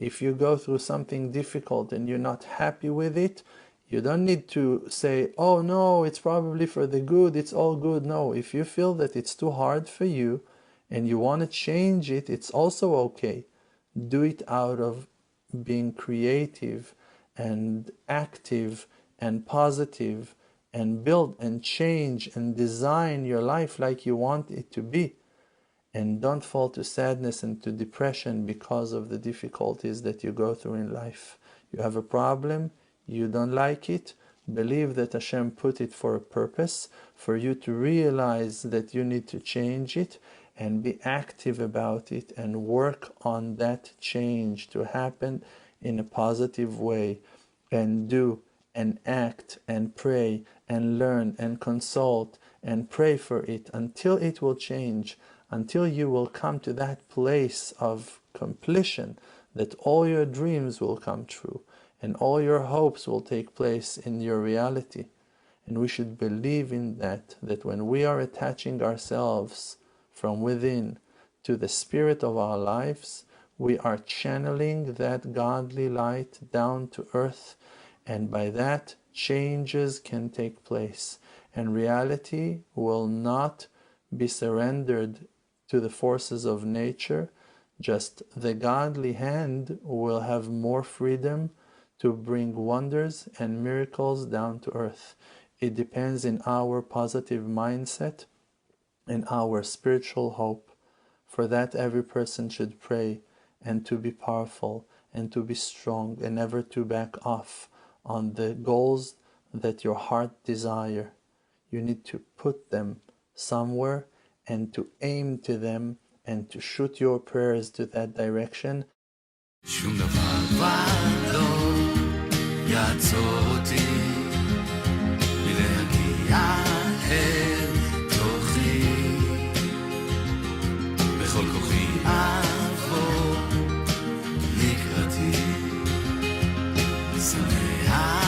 If you go through something difficult and you're not happy with it, you don't need to say, oh no, it's probably for the good, it's all good. No, if you feel that it's too hard for you and you want to change it, it's also okay. Do it out of being creative and active and positive, and build and change and design your life like you want it to be. And don't fall to sadness and to depression because of the difficulties that you go through in life. You have a problem, you don't like it, believe that Hashem put it for a purpose, for you to realize that you need to change it, and be active about it and work on that change to happen in a positive way, and do and act and pray and learn and consult and pray for it until it will change, until you will come to that place of completion, that all your dreams will come true and all your hopes will take place in your reality. And we should believe in that when we are attaching ourselves from within to the spirit of our lives, we are channeling that godly light down to earth, and by that changes can take place, and reality will not be surrendered to the forces of nature. Just the godly hand will have more freedom to bring wonders and miracles down to earth. It depends in our positive mindset and our spiritual hope. For that, every person should pray, and to be powerful and to be strong, and never to back off on the goals that your heart desire. You need to put them somewhere and to aim to them and to shoot your prayers to that direction. שום דבר כבר לא יעצור אותי מלהגיע אל תוכי, בכל כוחי אבוא לקראתי, שמח